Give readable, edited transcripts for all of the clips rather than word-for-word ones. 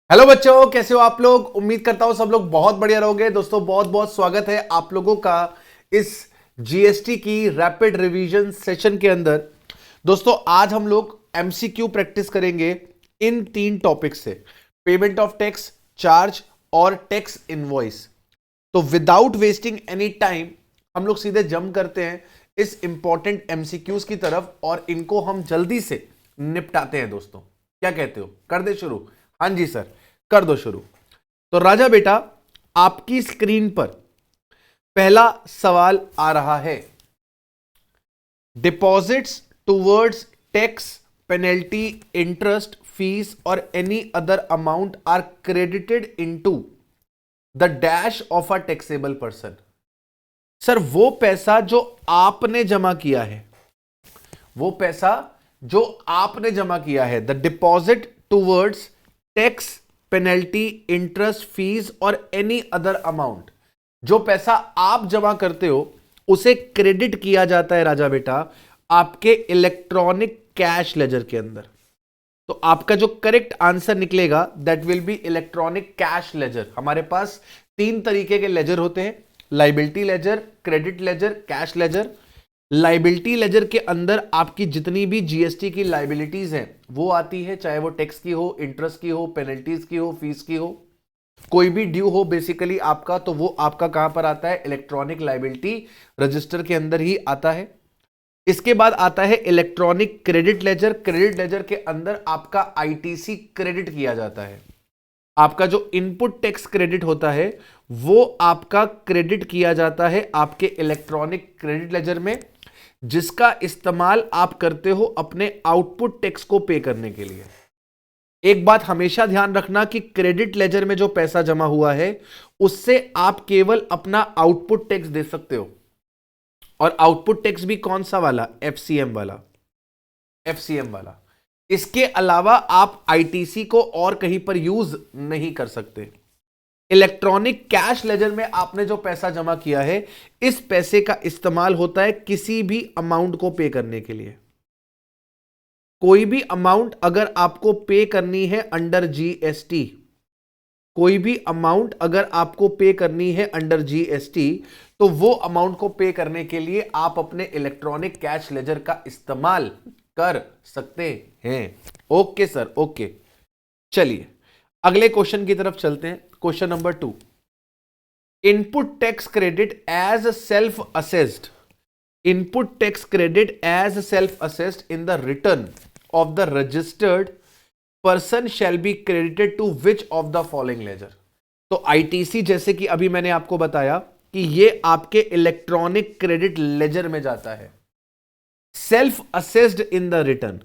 Hello बच्चों, कैसे हो आप लोग। उम्मीद करता हूं सब लोग बहुत बढ़िया रहोगे। दोस्तों बहुत बहुत स्वागत है आप लोगों का इस जीएसटी की रैपिड रिवीजन सेशन के अंदर। दोस्तों आज हम लोग एमसीक्यू प्रैक्टिस करेंगे इन तीन टॉपिक से, पेमेंट ऑफ टैक्स, चार्ज और टैक्स इनवॉइस। तो विदाउट वेस्टिंग एनी टाइम हम लोग सीधे जंप करते हैं इस इंपॉर्टेंट एमसीक्यूज की तरफ और इनको हम जल्दी से निपटाते हैं। दोस्तों क्या कहते हो, कर दे शुरू? हाँ जी सर, कर दो शुरू। तो राजा बेटा, आपकी स्क्रीन पर पहला सवाल आ रहा है। Deposits towards tax, penalty, interest, fees और any other amount are credited into the dash of a taxable person. Sir वो पैसा जो आपने जमा किया है, वो पैसा जो आपने जमा किया है, the deposit towards tax, penalty, interest, fees और एनी अदर अमाउंट, जो पैसा आप जमा करते हो उसे क्रेडिट किया जाता है राजा बेटा आपके इलेक्ट्रॉनिक कैश लेजर के अंदर। तो आपका जो करेक्ट आंसर निकलेगा that will be electronic cash ledger. हमारे पास तीन तरीके के लेजर होते हैं, liability ledger, credit ledger, cash ledger. Liability ledger के अंदर आपकी जितनी भी जीएसटी की लाइबिलिटीज हैं वो आती है, चाहे वो टैक्स की हो, इंटरेस्ट की हो, पेनल्टीज की हो, फीस की हो, कोई भी ड्यू हो बेसिकली आपका, तो वो आपका कहां पर आता है, इलेक्ट्रॉनिक लाइबिलिटी रजिस्टर के अंदर ही आता है। इसके बाद आता है electronic credit ledger. Credit laser के अंदर आपका आईटीसी क्रेडिट किया जाता है। आपका जो इनपुट टैक्स क्रेडिट होता है वो आपका क्रेडिट किया जाता है आपके इलेक्ट्रॉनिक क्रेडिट लेजर में, जिसका इस्तेमाल आप करते हो अपने आउटपुट टैक्स को पे करने के लिए। एक बात हमेशा ध्यान रखना कि क्रेडिट लेजर में जो पैसा जमा हुआ है उससे आप केवल अपना आउटपुट टैक्स दे सकते हो, और आउटपुट टैक्स भी कौन सा वाला, एफसीएम वाला, एफसीएम वाला। इसके अलावा आप आईटीसी को और कहीं पर यूज नहीं कर सकते। इलेक्ट्रॉनिक कैश लेजर में आपने जो पैसा जमा किया है, इस पैसे का इस्तेमाल होता है किसी भी अमाउंट को पे करने के लिए। कोई भी अमाउंट अगर आपको पे करनी है अंडर जीएसटी, कोई भी अमाउंट अगर आपको पे करनी है अंडर जीएसटी, तो वो अमाउंट को पे करने के लिए आप अपने इलेक्ट्रॉनिक कैश लेजर का इस्तेमाल कर सकते हैं। Okay sir, okay. चलिए अगले क्वेश्चन की तरफ चलते हैं। Question number 2, input tax credit as self assessed, input tax credit as self assessed in the return of the registered person shall be credited to which of the following ledger. तो ITC, जैसे कि अभी मैंने आपको बताया कि ये आपके इलेक्ट्रॉनिक क्रेडिट लेजर में जाता है। Self assessed in the return,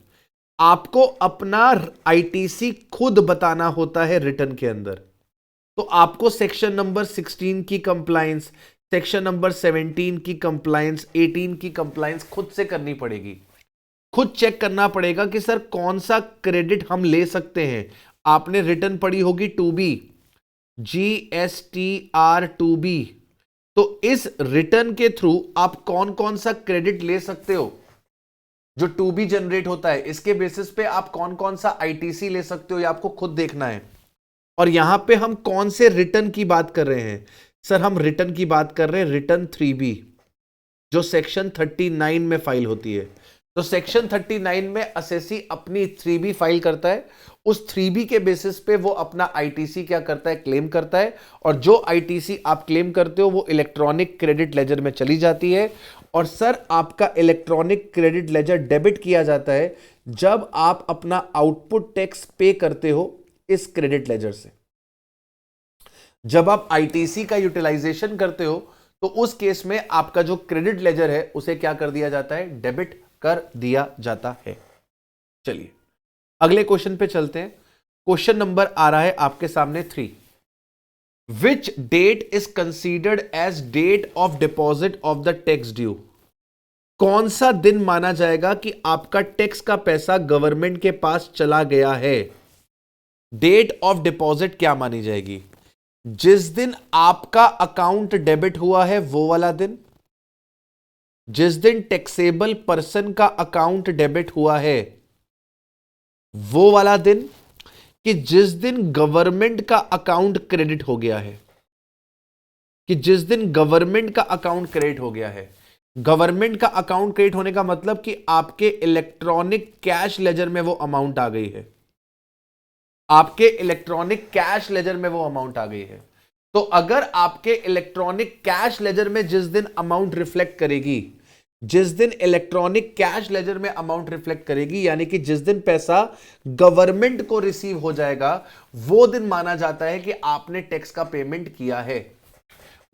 आपको अपना आईटीसी खुद बताना होता है रिटर्न के अंदर। तो आपको सेक्शन नंबर 16 की कंप्लायंस, सेक्शन नंबर 17 की कंप्लायंस, 18 की कंप्लायंस खुद से करनी पड़ेगी। खुद चेक करना पड़ेगा कि सर कौन सा क्रेडिट हम ले सकते हैं। आपने रिटर्न पढ़ी होगी 2B, GSTR 2B। तो इस रिटर्न के थ्रू आप कौन कौन सा क्रेडिट ले सकते हो जो 2B जनरेट होता है, इसके बेसिस पे आप कौन कौन सा आईटीसी ले सकते हो, ये आपको खुद देखना है। और यहां पे हम कौन से रिटर्न की बात कर रहे हैं? सर हम रिटर्न की बात कर रहे हैं रिटर्न 3B, जो सेक्शन 39 में फाइल होती है। तो सेक्शन 39 में असेसी अपनी 3B फाइल करता है, उस 3B के बेसिस पे वो अपना आईटीसी क्या करता है, क्लेम करता है। और जो आईटीसी आप क्लेम करते हो वो इलेक्ट्रॉनिक क्रेडिट लेजर में चली जाती है। और सर आपका इलेक्ट्रॉनिक क्रेडिट लेजर डेबिट किया जाता है जब आप अपना आउटपुट टैक्स पे करते हो इस क्रेडिट लेजर से। जब आप आईटीसी का यूटिलाइजेशन करते हो तो उस केस में आपका जो क्रेडिट लेजर है उसे क्या कर दिया जाता है, डेबिट कर दिया जाता है। चलिए अगले क्वेश्चन पे चलते हैं। क्वेश्चन नंबर आ रहा है आपके सामने 3, which date is considered as date of deposit of the tax due. कौन सा दिन माना जाएगा कि आपका टैक्स का पैसा गवर्नमेंट के पास चला गया है? डेट ऑफ डिपॉजिट क्या मानी जाएगी? जिस दिन आपका अकाउंट डेबिट हुआ है वो वाला दिन, जिस दिन टैक्सेबल पर्सन का अकाउंट डेबिट हुआ है वो वाला दिन, कि जिस दिन गवर्नमेंट का अकाउंट क्रेडिट हो गया है, कि जिस दिन गवर्नमेंट का अकाउंट क्रेडिट हो गया है, गवर्नमेंट का अकाउंट क्रेडिट होने का मतलब कि आपके इलेक्ट्रॉनिक कैश लेजर में वो अमाउंट आ गई है, आपके इलेक्ट्रॉनिक कैश लेजर में वो अमाउंट आ गई है। तो अगर आपके इलेक्ट्रॉनिक कैश लेजर में जिस दिन अमाउंट रिफ्लेक्ट करेगी, जिस दिन इलेक्ट्रॉनिक कैश लेजर में अमाउंट रिफ्लेक्ट करेगी, यानी कि जिस दिन पैसा गवर्नमेंट को रिसीव हो जाएगा, वो दिन माना जाता है कि आपने टैक्स का पेमेंट किया है,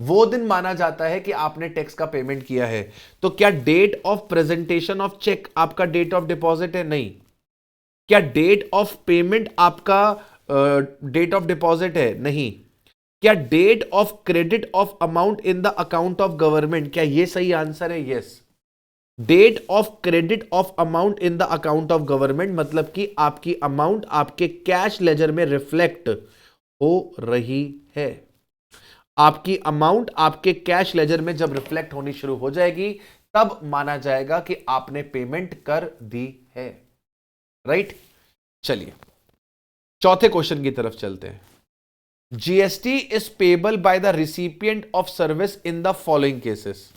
वो दिन माना जाता है कि आपने टैक्स का पेमेंट किया है। तो क्या date of presentation of cheque आपका डेट ऑफ डिपॉजिट है? नहीं। क्या डेट ऑफ पेमेंट आपका डेट ऑफ डिपॉजिट है? नहीं। क्या date of credit of amount in the account of government, क्या यह सही आंसर है? Yes. Date of credit of amount in the account of government मतलब कि आपकी अमाउंट आपके कैश लेजर में रिफ्लेक्ट हो रही है। आपकी अमाउंट आपके कैश लेजर में जब रिफ्लेक्ट होनी शुरू हो जाएगी, तब माना जाएगा कि आपने पेमेंट कर दी है। राइट? चलिए चौथे क्वेश्चन की तरफ चलते हैं। GST is payable by the recipient of service in the following cases.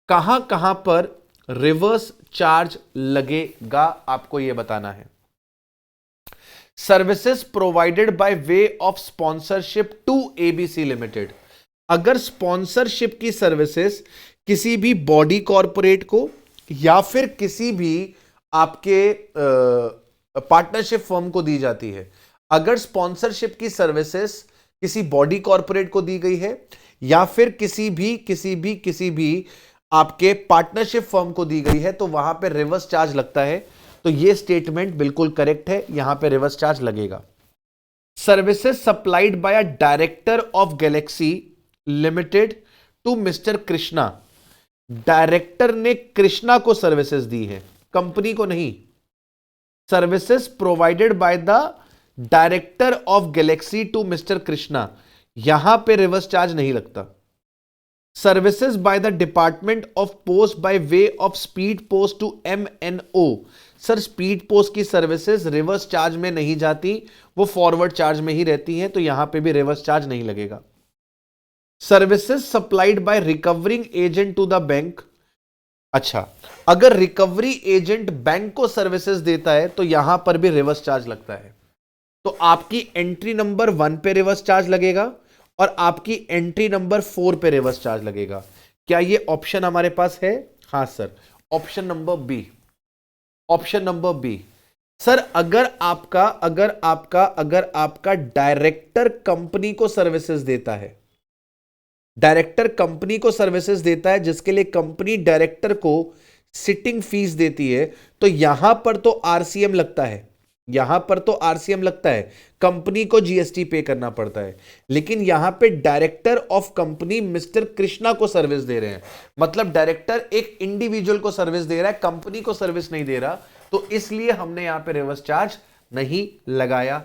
कहां कहां पर रिवर्स चार्ज लगेगा, आपको यह बताना है। Services provided by way of sponsorship to ABC limited. अगर स्पॉन्सरशिप की सर्विसेज किसी भी बॉडी कॉरपोरेट को या फिर किसी भी आपके पार्टनरशिप फर्म को दी जाती है, अगर स्पॉन्सरशिप की सर्विसेज किसी बॉडी कॉरपोरेट को दी गई है या फिर किसी भी आपके पार्टनरशिप फर्म को दी गई है, तो वहां पे रिवर्स चार्ज लगता है। तो यह स्टेटमेंट बिल्कुल करेक्ट है, यहां पे रिवर्स चार्ज लगेगा। Services supplied by a director of Galaxy limited to mister Krishna. Director ने कृष्णा को सर्विसेज दी है, कंपनी को नहीं। Services provided by the director of Galaxy to mister Krishna, यहां पे रिवर्स चार्ज नहीं लगता। Services by the department of post by way of speed post to MNO। Sir speed post की सर्विसेज रिवर्स चार्ज में नहीं जाती, वो फॉरवर्ड चार्ज में ही रहती हैं, तो यहां पे भी रिवर्स चार्ज नहीं लगेगा। Services supplied by recovering agent to the bank. अच्छा, अगर रिकवरी एजेंट बैंक को सर्विसेज देता है तो यहां पर भी रिवर्स चार्ज लगता है। तो आपकी एंट्री नंबर 1 पे रिवर्स चार्ज लगेगा और आपकी एंट्री नंबर 4 पे रिवर्स चार्ज लगेगा। क्या ये ऑप्शन हमारे पास है? हां sir, option number B. Option number B. Sir अगर आपका डायरेक्टर कंपनी को सर्विसेज देता है, डायरेक्टर कंपनी को सर्विसेज देता है जिसके लिए कंपनी डायरेक्टर को सिटिंग फीस देती है, तो यहां पर तो आरसीएम लगता है, यहां पर तो आरसीएम लगता है, कंपनी को जीएसटी पे करना पड़ता है। लेकिन यहां पे director of company mister Krishna को सर्विस दे रहे हैं, मतलब डायरेक्टर एक इंडिविजुअल को सर्विस दे रहा है, कंपनी को सर्विस नहीं दे रहा, तो इसलिए हमने यहां पे रिवर्स चार्ज नहीं लगाया।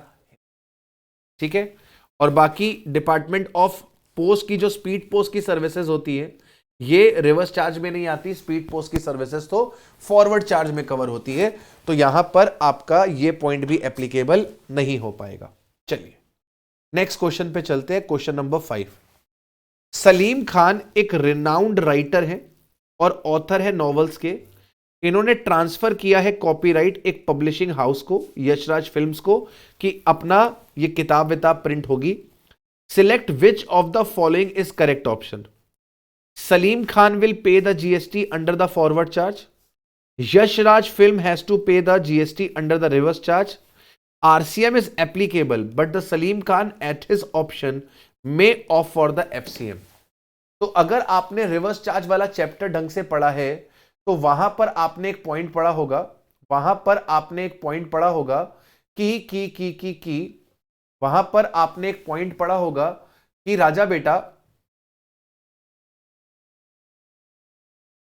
ठीक है? और बाकी डिपार्टमेंट ऑफ पोस्ट की जो स्पीड पोस्ट की सर्विसेज होती है, ये रिवर्स चार्ज में नहीं आती। स्पीड पोस्ट की सर्विसेज तो फॉरवर्ड चार्ज में कवर होती है, तो यहां पर आपका ये पॉइंट भी एप्लीकेबल नहीं हो पाएगा। चलिए नेक्स्ट क्वेश्चन पे चलते हैं। Question number 5। सलीम खान एक रिनाउंड राइटर हैं और ऑथर है नॉवेल्स के। इन्होंने ट्रांसफर किया है कॉपीराइट एक पब्लिशिंग हाउस को, यशराज फिल्म्स को, कि अपना ये किताब विताब प्रिंट होगी। Select which of the following is correct option. Salim Khan will pay the GST under the forward charge. Yashraj film has to pay the GST under the reverse charge. RCM is applicable, but the Salim Khan at his option may opt for the FCM. तो अगर आपने reverse charge वाला chapter ढंग से पढ़ा है तो वहां पर आपने एक पॉइंट पढ़ा होगा, वहां पर आपने एक पॉइंट पढ़ा होगा कि वहां पर आपने एक पॉइंट पढ़ा होगा कि राजा बेटा,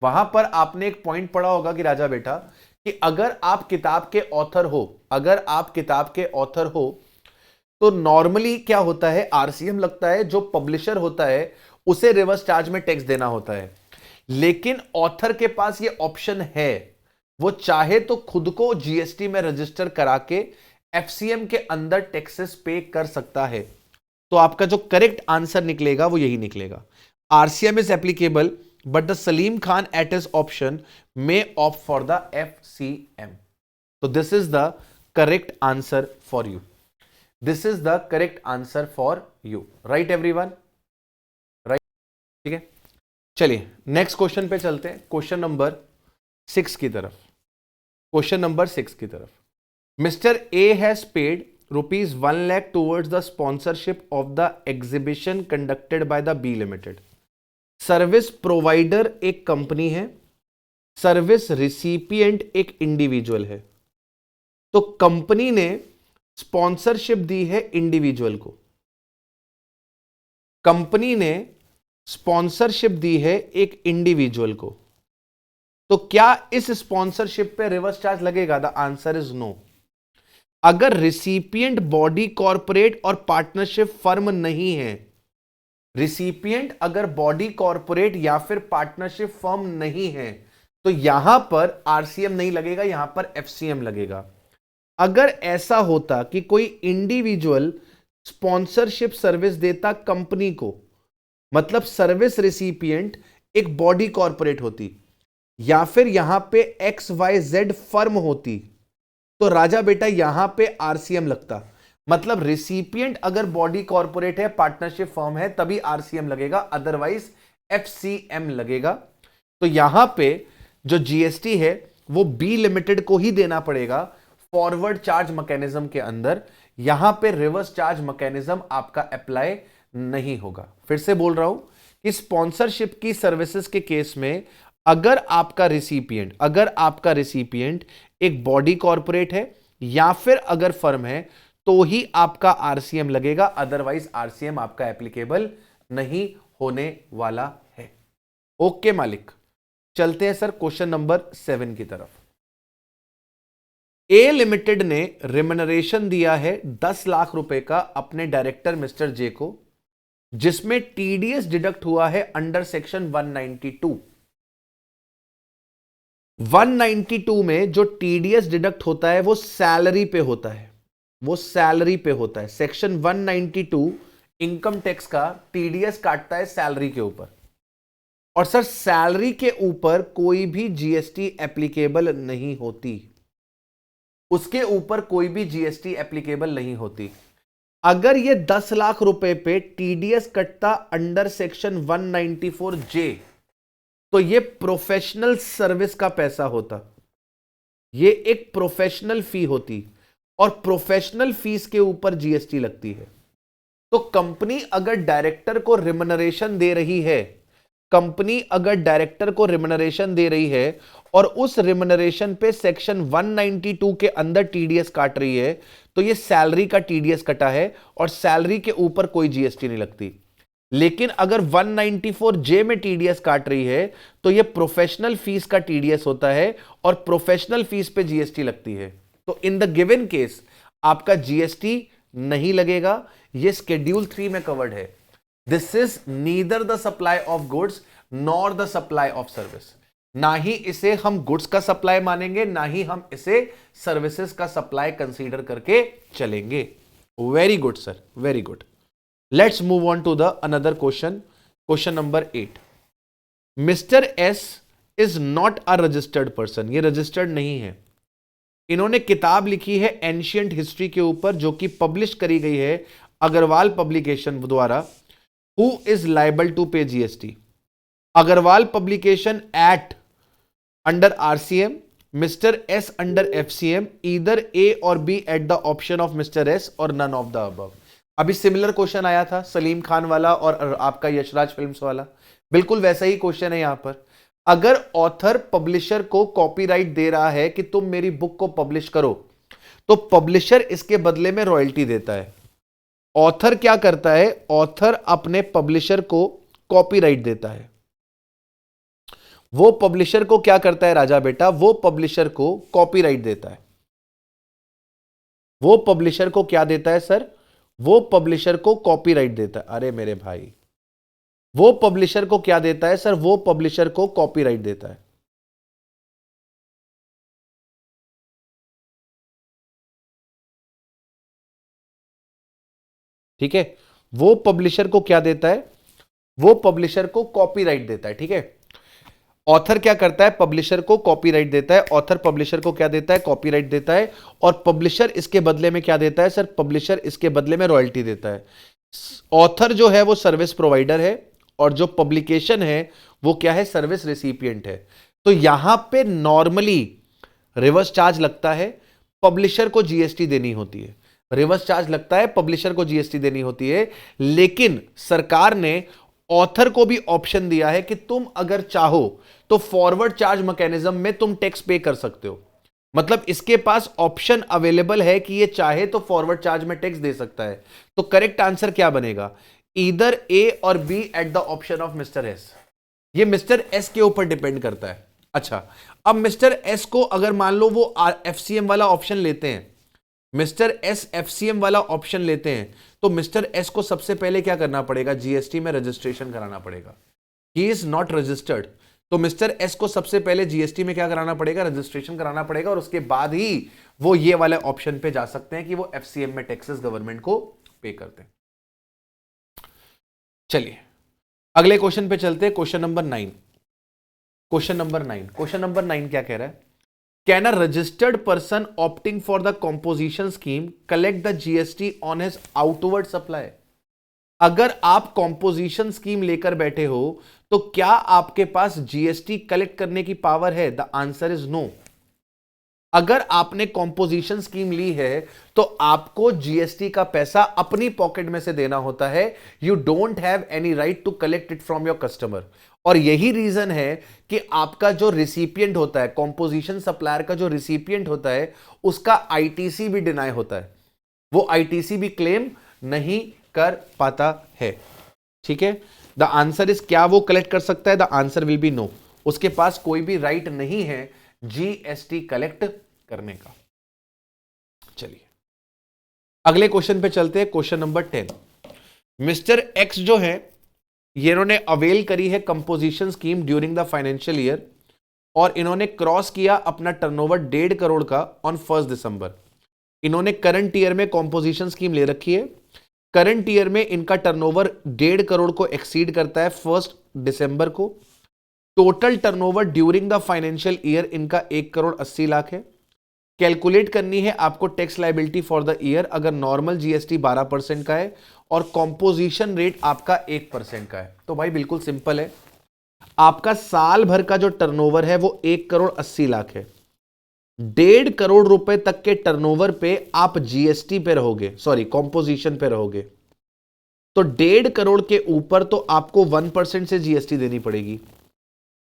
वहां पर आपने एक पॉइंट पढ़ा होगा कि राजा बेटा, कि अगर आप किताब के ऑथर हो, अगर आप किताब के ऑथर हो, तो नॉर्मली क्या होता है, आरसीएम लगता है, जो पब्लिशर होता है उसे रिवर्स चार्ज में टैक्स देना होता है। लेकिन ऑथर के पास ये ऑप्शन है, वो चाहे तो खुद को जीएसटी में रजिस्टर करा के एफसीएम के अंदर टैक्सेस पे कर सकता है। तो आपका जो करेक्ट आंसर निकलेगा वो यही निकलेगा। RCM is applicable but the Salim Khan at his option may opt for the FCM. तो this is the correct answer for you. This is the correct answer for you. Right everyone? Right, ठीक है। चलिए next question पे चलते हैं, question number 6 की तरफ। Question number 6 की तरफ। Mister A has paid ₹1 lakh towards the sponsorship of the exhibition conducted by the B Limited. Service provider एक कंपनी है, सर्विस रिसिपिएंट एक इंडिविजुअल है। तो कंपनी ने स्पॉन्सरशिप दी है इंडिविजुअल को, कंपनी ने स्पॉन्सरशिप दी है एक इंडिविजुअल को। तो क्या इस स्पॉन्सरशिप पे रिवर्स चार्ज लगेगा? The answer is no. अगर रिसिपिएंट बॉडी कॉर्पोरेट और पार्टनरशिप फर्म नहीं है, रिसिपिएंट अगर बॉडी कॉर्पोरेट या फिर पार्टनरशिप फर्म नहीं है, तो यहां पर आरसीएम नहीं लगेगा, यहां पर एफसीएम लगेगा। अगर ऐसा होता कि कोई इंडिविजुअल स्पॉन्सरशिप सर्विस देता कंपनी को, मतलब सर्विस रिसिपिएंट एक बॉडी कॉर्पोरेट होती या फिर यहां पे XYZ फर्म होती, तो राजा बेटा यहां पे आरसीएम लगता। मतलब रिसिपिएंट अगर बॉडी कॉर्पोरेट है, पार्टनरशिप फर्म है, तभी आरसीएम लगेगा, अदरवाइज एफसीएम लगेगा। तो यहां पे जो जीएसटी है वो बी लिमिटेड को ही देना पड़ेगा फॉरवर्ड चार्ज मैकेनिज्म के अंदर। यहां पे रिवर्स चार्ज मैकेनिज्म आपका अप्लाई नहीं होगा। फिर से बोल रहा हूं कि स्पॉन्सरशिप की सर्विसेज के केस में अगर आपका रिसिपिएंट एक बॉडी कॉर्पोरेट है या फिर अगर फर्म है, तो ही आपका आरसीएम लगेगा, अदरवाइज आरसीएम आपका एप्लीकेबल नहीं होने वाला है। ओके मालिक, चलते हैं सर क्वेश्चन नंबर 7 की तरफ। ए लिमिटेड ने रिम्यूनरेशन दिया है 10 लाख रुपए का अपने डायरेक्टर मिस्टर जे को, जिसमें टीडीएस डिडक्ट हुआ है अंडर सेक्शन 192। 192 में जो टीडीएस डिडक्ट होता है वो सैलरी पे होता है, वो सैलरी पे होता है। सेक्शन 192 इनकम टैक्स का टीडीएस काटता है सैलरी के ऊपर। और सर सैलरी के ऊपर कोई भी जीएसटी एप्लीकेबल नहीं होती, उसके ऊपर कोई भी जीएसटी एप्लीकेबल नहीं होती। अगर ये 10 लाख रुपए पे टीडीएस कटता अंडर सेक्शन 194 जे, तो ये प्रोफेशनल सर्विस का पैसा होता, ये एक प्रोफेशनल फी होती, और प्रोफेशनल फीस के ऊपर जीएसटी लगती है। तो कंपनी अगर डायरेक्टर को रिम्यूनरेशन दे रही है, कंपनी अगर डायरेक्टर को रिम्यूनरेशन दे रही है और उस रिम्यूनरेशन पे सेक्शन 192 के अंदर टीडीएस काट रही है, तो ये सैलरी का टीडीएस कटा है और सैलरी के ऊपर कोई जीएसटी नहीं लगती। लेकिन अगर 194 जे में टीडीएस काट रही है, तो ये प्रोफेशनल फीस का टीडीएस होता है और प्रोफेशनल फीस पे जीएसटी लगती है। तो इन द गिवन केस आपका जीएसटी नहीं लगेगा, ये शेड्यूल 3 में कवर्ड है। This is neither the supply of goods nor the supply of service. ना ही इसे हम गुड्स का सप्लाई मानेंगे, ना ही हम इसे सर्विसेज का सप्लाई कंसीडर करके चलेंगे। Very good sir, very good. Let's move on to the another question, question number 8। Mister S is not a registered person, ये रजिस्टर्ड नहीं है। इन्होंने किताब लिखी है एंशियंट हिस्ट्री के ऊपर, जो कि पब्लिश करी गई है अग्रवाल पब्लिकेशन द्वारा। Who is liable to pay GST? Agarwal publication at under RCM, mister S under FCM, either A और B at the option of mister S और नन ऑफ द अबव। अभी सिमिलर क्वेश्चन आया था सलीम खान वाला और आपका यशराज फिल्म्स वाला, बिल्कुल वैसा ही क्वेश्चन है यहां पर। अगर ऑथर पब्लिशर को कॉपीराइट दे रहा है कि तुम मेरी बुक को पब्लिश करो, तो पब्लिशर इसके बदले में रॉयल्टी देता है। ऑथर क्या करता है? ऑथर अपने पब्लिशर को कॉपीराइट देता है। वो पब्लिशर को क्या करता है राजा बेटा? वो पब्लिशर को कॉपीराइट देता है। वो पब्लिशर को क्या देता है सर? वो पब्लिशर को कॉपीराइट देता है। अरे मेरे भाई, वो पब्लिशर को क्या देता है सर? वो पब्लिशर को कॉपीराइट देता है। ठीक है, वो पब्लिशर को क्या देता है, वो पब्लिशर को कॉपीराइट देता है। ठीक है, ऑथर क्या करता है, पब्लिशर को कॉपीराइट देता है, ऑथर पब्लिशर को क्या देता है, कॉपीराइट देता है, और पब्लिशर इसके बदले में क्या देता है सर, पब्लिशर इसके बदले में रॉयल्टी देता है। ऑथर जो है वो सर्विस प्रोवाइडर है, और जो पब्लिकेशन है वो क्या है, सर्विस रिसिपिएंट है। तो यहां पे नॉर्मली रिवर्स चार्ज लगता है, पब्लिशर को जीएसटी देनी होती है, रिवर्स चार्ज लगता है, पब्लिशर को जीएसटी देनी होती है। लेकिन सरकार ने ऑथर को भी ऑप्शन दिया है कि तुम अगर चाहो तो फॉरवर्ड चार्ज मैकेनिज्म में तुम टैक्स पे कर सकते हो। मतलब इसके पास ऑप्शन अवेलेबल है कि ये चाहे तो फॉरवर्ड चार्ज में टैक्स दे सकता है। तो करेक्ट आंसर क्या बनेगा, ईदर ए और B at the option of mister S. ये मिस्टर एस के ऊपर डिपेंड करता है। अच्छा, अब मिस्टर एस को अगर मान लो वो एफसीएम वाला ऑप्शन लेते हैं, मिस्टर एस एफसीएम वाला ऑप्शन लेते हैं, तो मिस्टर एस को सबसे पहले क्या करना पड़ेगा, जीएसटी में रजिस्ट्रेशन कराना पड़ेगा। ही इज नॉट रजिस्टर्ड, तो मिस्टर एस को सबसे पहले जीएसटी में क्या कराना पड़ेगा, रजिस्ट्रेशन कराना पड़ेगा, और उसके बाद ही वो ये वाले ऑप्शन पे जा सकते हैं कि वो एफसीएम में टैक्सेस गवर्नमेंट को पे करते हैं। चलिए अगले क्वेश्चन पे चलते हैं, क्वेश्चन नंबर 9। क्वेश्चन नंबर 9 क्या कह रहा है, can a registered person opting for the composition scheme collect the GST on his outward supply. अगर आप कॉम्पोजिशन स्कीम लेकर बैठे हो तो क्या आपके पास जीएसटी कलेक्ट करने की पावर है, द आंसर इज नो। अगर आपने कॉम्पोजिशन स्कीम ली है तो आपको जीएसटी का पैसा अपनी पॉकेट में से देना होता है। You don't have any right to collect it from your customer. और यही रीजन है कि आपका जो रिसिपिएंट होता है, कॉम्पोजिशन सप्लायर का जो रिसिपिएंट होता है, उसका आईटीसी भी डिनाई होता है, वो आईटीसी भी क्लेम नहीं कर पाता है। ठीक है, द आंसर इज, क्या वो कलेक्ट कर सकता है, the answer will be no. उसके पास कोई भी राइट नहीं है जीएसटी कलेक्ट करने का। चलिए अगले क्वेश्चन पे चलते हैं, क्वेश्चन नंबर 10। मिस्टर एक्स जो है ये इन्होंने अवेल करी है composition scheme during the financial year, और इन्होंने क्रॉस किया अपना टर्नओवर 1.5 करोड़ का ऑन 1 दिसंबर। इन्होंने करंट ईयर में कंपोजिशन स्कीम ले रखी है, करंट ईयर में इनका टर्नओवर 1.5 करोड़ को एक्सीड करता है 1 दिसंबर को। Total turnover during the financial year इनका 1 करोड़ 80 लाख है। कैलकुलेट करनी है आपको tax liability for the year, अगर नॉर्मल जीएसटी 12% का है और कॉम्पोजिशन रेट आपका 1% का है। तो भाई बिल्कुल सिंपल है, आपका साल भर का जो टर्नओवर है वो 1 करोड़ 80 लाख है। 1.5 करोड़ रुपए तक के टर्नओवर पे आप जीएसटी पे रहोगे, सॉरी कॉम्पोजिशन पे रहोगे, तो 1.5 करोड़ के ऊपर तो आपको 1% से जीएसटी देनी पड़ेगी,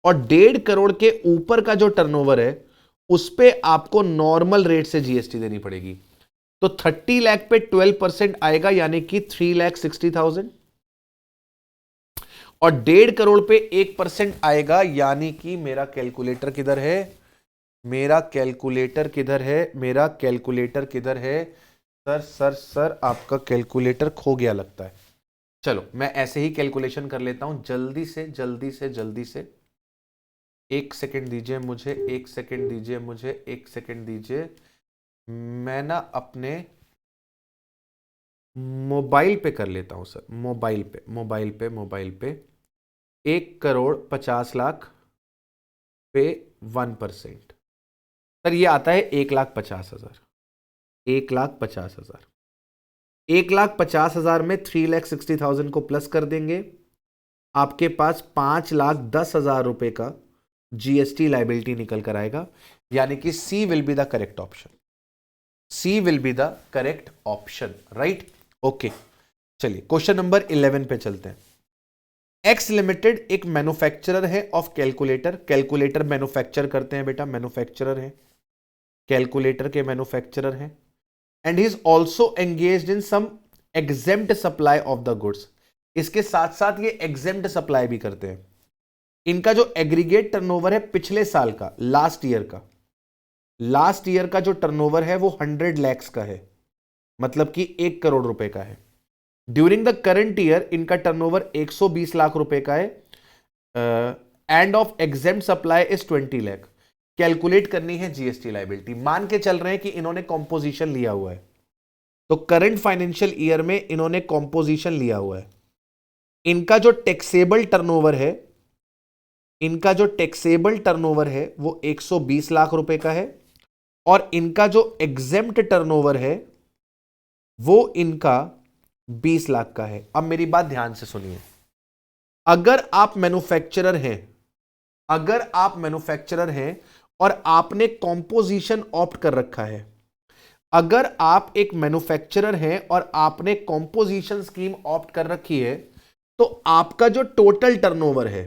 और 1.5 करोड़ के ऊपर का जो टर्नओवर है उस पे आपको नॉर्मल रेट से जीएसटी देनी पड़ेगी। तो 30 लाख पे 12% आएगा, यानी कि 3,60,000, और 1.5 करोड़ पे 1% आएगा, यानी कि मेरा कैलकुलेटर किधर है, मेरा कैलकुलेटर किधर है, मेरा कैलकुलेटर किधर है, सर आपका कैलकुलेटर खो गया लगता है। चलो मैं ऐसे ही कैलकुलेशन कर लेता हूं, जल्दी से 1 सेकेंड दीजिए मुझे, 1 सेकेंड दीजिए मुझे, 1 सेकेंड दीजिए। मैं ना अपने मोबाइल पे कर लेता हूं सर, मोबाइल पे 1 करोड़ 50 लाख पे 1%, सर ये आता है 1,50,000। 1,50,000, 1,50,000 में 3,60,000 को प्लस कर देंगे, आपके पास 5,10,000 रुपए का जीएसटी लायबिलिटी निकल कर आएगा, यानी कि C will be the correct option, C will be the correct option, right. Okay, चलिए क्वेश्चन नंबर 11 पे चलते हैं। एक्स लिमिटेड एक मैन्युफैक्चरर है ऑफ कैलकुलेटर, कैलकुलेटर मैन्युफैक्चर करते हैं बेटा, मैन्युफैक्चरर है, कैलकुलेटर के मैन्युफैक्चरर हैं, and he is also engaged in some exempt supply of the goods. इसके साथ साथ ये एग्जेम्प्ट सप्लाई भी करते हैं। इनका जो एग्रीगेट टर्नओवर है पिछले साल का, लास्ट ईयर का जो टर्नओवर है वो 100 लाख का है, मतलब कि 1 करोड़ रुपए का है। ड्यूरिंग द करंट ईयर इनका टर्नओवर 120 लाख रुपए का है, end of exempt supply is 20 lakh. Calculate करनी है जीएसटी लायबिलिटी। मान के चल रहे हैं कि इन्होंने कॉम्पोजिशन लिया हुआ है, तो करंट फाइनेंशियल ईयर में इन्होंने कॉम्पोजिशन लिया हुआ है, इनका जो टैक्सेबल टर्नओवर है, इनका जो टैक्सेबल टर्नओवर है वो 120 लाख रुपए का है, और इनका जो एग्जेम्प्ट टर्नओवर है वो इनका 20 लाख का है। अब मेरी बात ध्यान से सुनिए, अगर आप मैन्युफैक्चरर हैं, अगर आप मैन्युफैक्चरर हैं और आपने कॉम्पोजिशन ऑप्ट कर रखा है, अगर आप एक मैन्युफैक्चरर हैं और आपने कॉम्पोजिशन स्कीम ऑप्ट कर रखी है, तो आपका जो टोटल टर्नओवर है,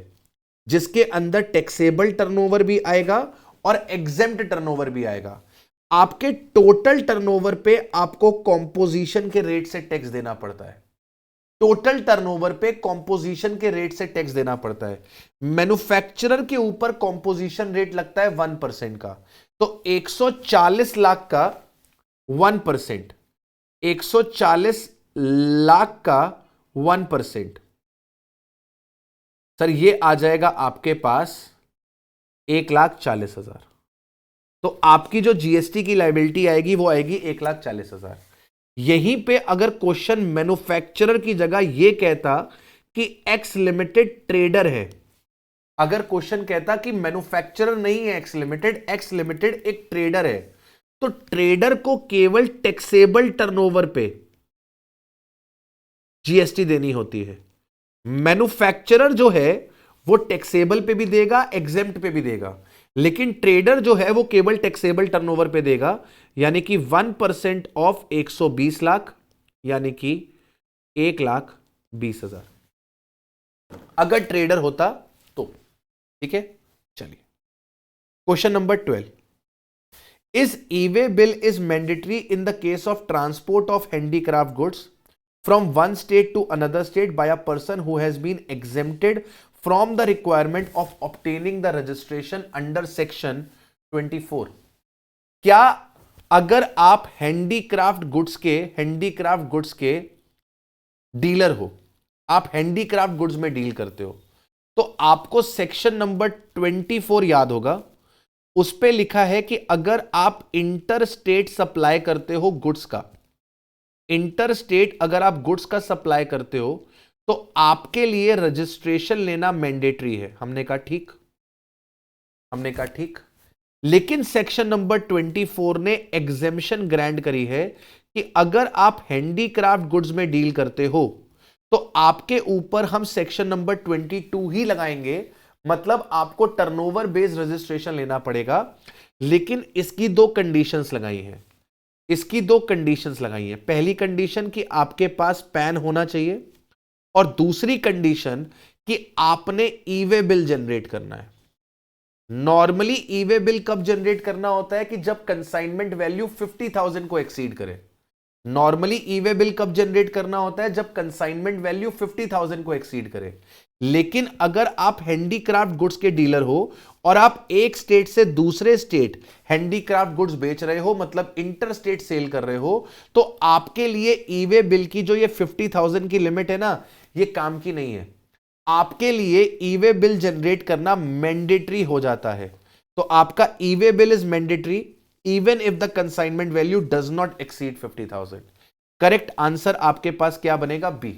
जिसके अंदर टैक्सेबल टर्नओवर भी आएगा और एग्जेम्प्ट टर्नओवर भी आएगा, आपके टोटल टर्नओवर पे आपको कॉम्पोजिशन के रेट से टैक्स देना पड़ता है। टोटल टर्नओवर पे कॉम्पोजिशन के रेट से टैक्स देना पड़ता है। मैन्युफैक्चरर के ऊपर कॉम्पोजिशन रेट लगता है 1% का, तो 140 लाख का 1%, 140 लाख का 1%, सर ये आ जाएगा आपके पास 1,40,000। तो आपकी जो जीएसटी की लायबिलिटी आएगी वो आएगी 1,40,000। यहीं पे अगर क्वेश्चन मैन्युफैक्चरर की जगह ये कहता कि एक्स लिमिटेड ट्रेडर है, अगर क्वेश्चन कहता कि मैन्युफैक्चरर नहीं है एक्स लिमिटेड, एक्स लिमिटेड एक ट्रेडर है, तो ट्रेडर को केवल टैक्सेबल टर्नओवर पे जीएसटी देनी होती है। मैन्युफैक्चरर जो है वो टैक्सेबल पे भी देगा, एग्जेम्प्ट पे भी देगा, लेकिन ट्रेडर जो है वो केवल टैक्सेबल टर्नओवर पे देगा, यानी कि 1% ऑफ 120 लाख, यानी कि 1,20,000 अगर ट्रेडर होता तो। ठीक है, चलिए question number 12, is e-way bill is mandatory in the case of transport of handicraft goods from one state to another state by a person who has been exempted from the requirement of obtaining the registration under section 24। क्या अगर आप handicraft goods के dealer हो, आप handicraft goods में deal करते हो, तो आपको सेक्शन नंबर 24 याद होगा, उस पे लिखा है कि अगर आप इंटर स्टेट सप्लाई करते हो गुड्स का, इंटर स्टेट अगर आप गुड्स का सप्लाई करते हो तो आपके लिए रजिस्ट्रेशन लेना मैंडेटरी है। हमने कहा ठीक, हमने कहा ठीक, लेकिन सेक्शन नंबर 24 ने एग्जेम्पशन ग्रांट करी है कि अगर आप हैंडीक्राफ्ट गुड्स में डील करते हो तो आपके ऊपर हम सेक्शन नंबर 22 ही लगाएंगे, मतलब आपको टर्नओवर बेस्ड रजिस्ट्रेशन लेना पड़ेगा। लेकिन इसकी दो कंडीशंस लगाई हैं, इसकी दो कंडीशंस लगाई हैं। पहली कंडीशन कि आपके पास पैन होना चाहिए, और दूसरी कंडीशन कि आपने ई-वे बिल जनरेट करना है। नॉर्मली ई-वे बिल कब जनरेट करना होता है कि जब कंसाइनमेंट वैल्यू 50,000 को एक्सीड करे। नॉर्मली ई-वे बिल कब जनरेट करना होता है जब कंसाइनमेंट वैल्यू 50,000 को एक्सीड करे। लेकिन अगर आप हैंडीक्राफ्ट गुड्स के डीलर हो और आप एक स्टेट से दूसरे स्टेट हैंडीक्राफ्ट गुड्स बेच रहे हो, मतलब इंटर स्टेट सेल कर रहे हो, तो आपके लिए ई-वे बिल की जो ये 50,000 की लिमिट है ना, ये काम की नहीं है। आपके लिए ई-वे बिल जनरेट करना मैंडेटरी हो जाता है। तो आपका e-way bill is mandatory even if the consignment value does not exceed 50,000। Correct answer आपके पास क्या बनेगा? बी।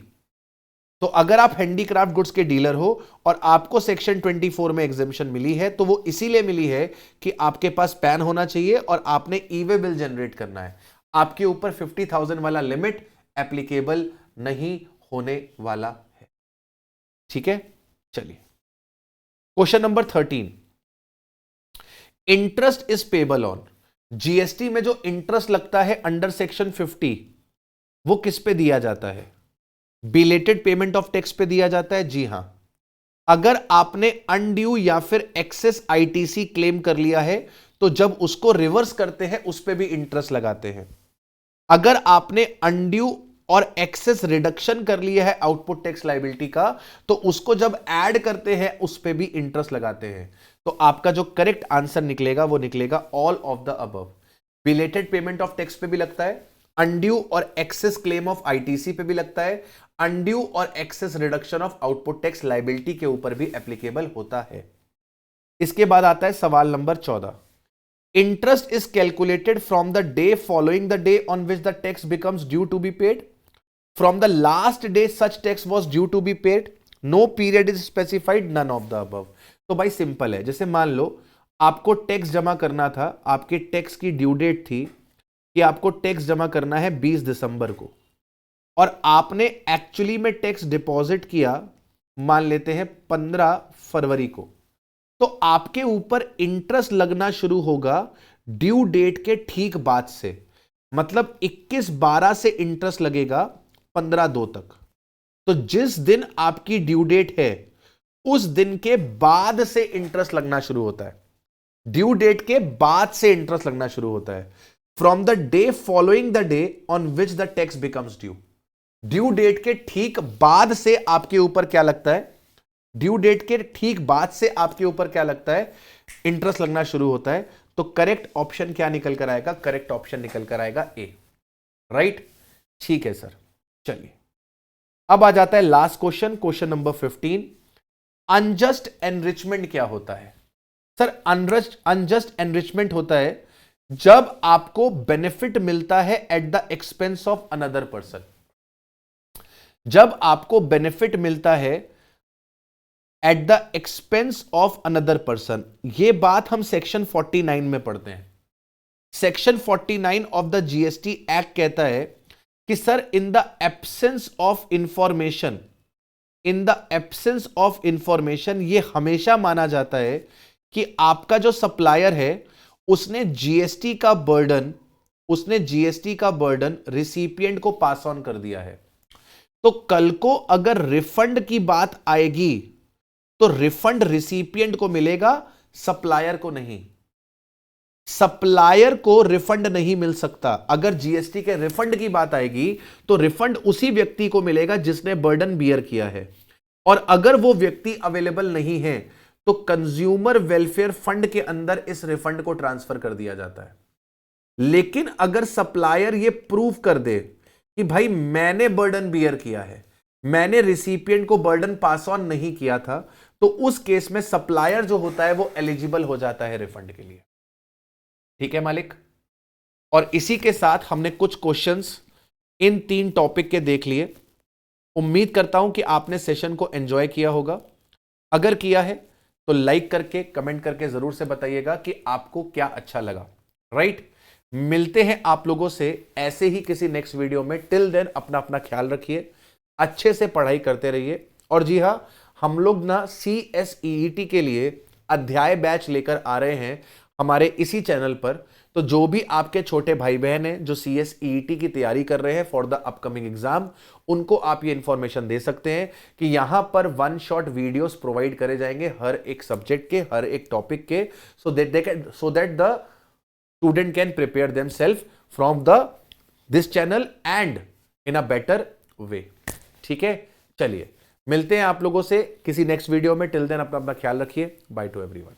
तो अगर आप हैंडीक्राफ्ट गुड्स के डीलर हो और आपको सेक्शन 24 में एग्जेम्पशन मिली है, तो वो इसीलिए मिली है कि आपके पास पैन होना चाहिए और आपने ई-वे बिल जनरेट करना है। आपके ऊपर 50,000 वाला लिमिट एप्लीकेबल नहीं होने वाला है। ठीक है, चलिए question number 13, interest is payable on. GST में जो इंटरेस्ट लगता है अंडर सेक्शन 50, वो किस पे दिया जाता है? बिलेटेड पेमेंट ऑफ टैक्स पे दिया जाता है। जी हां, अगर आपने अनड्यू या फिर एक्सेस आईटीसी क्लेम कर लिया है तो जब उसको रिवर्स करते हैं उस पे भी इंटरेस्ट लगाते हैं। अगर आपने अनड्यू और एक्सेस रिडक्शन कर लिया है आउटपुट टैक्स लायबिलिटी का, तो उसको जब ऐड करते हैं उस पे भी इंटरेस्ट लगाते हैं। तो आपका जो करेक्ट आंसर निकलेगा वो निकलेगा all of the above. Belated payment of tax पे भी लगता है, अनड्यू और एक्सेस क्लेम ऑफ आईटीसी पे भी लगता है, अनड्यू और excess reduction of output tax liability के ऊपर भी एप्लीकेबल होता है। इसके बाद आता है सवाल number 14, Interest is calculated from the day following the day on which the tax becomes due to be paid. From the last day such tax was due to be paid. No period is specified, none of the above. तो भाई simple है, जैसे मान लो आपको tax जमा करना था, आपके टैक्स की ड्यू डेट थी कि आपको टैक्स जमा करना है 20 दिसंबर को, और आपने एक्चुअली में टैक्स डिपॉजिट किया मान लेते हैं 15 फरवरी को, तो आपके ऊपर इंटरेस्ट लगना शुरू होगा ड्यू डेट के ठीक बाद से। मतलब 21/12 से इंटरेस्ट लगेगा 15/2 तक। तो जिस दिन आपकी ड्यू डेट है उस दिन के बाद से इंटरेस्ट लगना शुरू होता है, ड्यू डेट के बाद से इंटरेस्ट लगना शुरू होता है। From the day following the day on which the tax becomes due. Due date के ठीक बाद से आपके ऊपर क्या लगता है, ड्यू डेट के ठीक बाद से आपके ऊपर क्या लगता है, इंटरेस्ट लगना शुरू होता है। तो करेक्ट ऑप्शन क्या निकल कर आएगा, करेक्ट ऑप्शन निकल कर आएगा ए। राइट, ठीक है सर। चलिए अब आ जाता है last question, question number 15। Unjust enrichment क्या होता है? सर अनजस्ट एनरिचमेंट होता है जब आपको बेनिफिट मिलता है at the expense of another person. जब आपको बेनिफिट मिलता है at the expense of another person, यह बात हम सेक्शन 49 में पढ़ते हैं। Section 49 of the GST act कहता है कि sir in the absence of information, in the absence of information, यह हमेशा माना जाता है कि आपका जो सप्लायर है उसने जीएसटी का बर्डन रिसिपिएंट को पास ऑन कर दिया है। तो कल को अगर रिफंड की बात आएगी तो रिफंड रिसिपिएंट को मिलेगा, सप्लायर को नहीं। सप्लायर को रिफंड नहीं मिल सकता। अगर जीएसटी के रिफंड की बात आएगी तो रिफंड उसी व्यक्ति को मिलेगा जिसने बर्डन बियर किया है, और अगर वो व्यक्ति अवेलेबल नहीं है तो कंज्यूमर वेलफेयर फंड के अंदर इस रिफंड को ट्रांसफर कर दिया जाता है। लेकिन अगर सप्लायर ये प्रूव कर दे कि भाई मैंने बर्डन बियर किया है, मैंने रिसिपिएंट को बर्डन पास ऑन नहीं किया था, तो उस केस में सप्लायर जो होता है वो एलिजिबल हो जाता है रिफंड के लिए। ठीक है मालिक। और इसी के साथ हमने कुछ क्वेश्चंस इन 3 टॉपिक के देख लिए। उम्मीद करता हूं कि आपने सेशन को एंजॉय किया होगा। अगर किया है तो लाइक करके कमेंट करके जरूर से बताइएगा कि आपको क्या अच्छा लगा। राइट, मिलते हैं आप लोगों से ऐसे ही किसी नेक्स्ट वीडियो में। टिल देन अपना अपना ख्याल रखिए, अच्छे से पढ़ाई करते रहिए। और जी हां, हम लोग ना CSEET के लिए अध्याय बैच लेकर आ रहे हैं हमारे इसी चैनल पर। तो जो भी आपके छोटे भाई बहन हैं जो CSEET की तैयारी कर रहे हैं फॉर द अपकमिंग एग्जाम, उनको आप ये इंफॉर्मेशन दे सकते हैं कि यहां पर 1 शॉट वीडियोस प्रोवाइड करे जाएंगे हर एक सब्जेक्ट के, हर एक टॉपिक के, so that the student can prepare themselves from this channel and in a better way. ठीक है, चलिए मिलते हैं आप लोगों से किसी नेक्स्ट वीडियो में। टिल देन अपना ख्याल रखिए। Bye to everyone.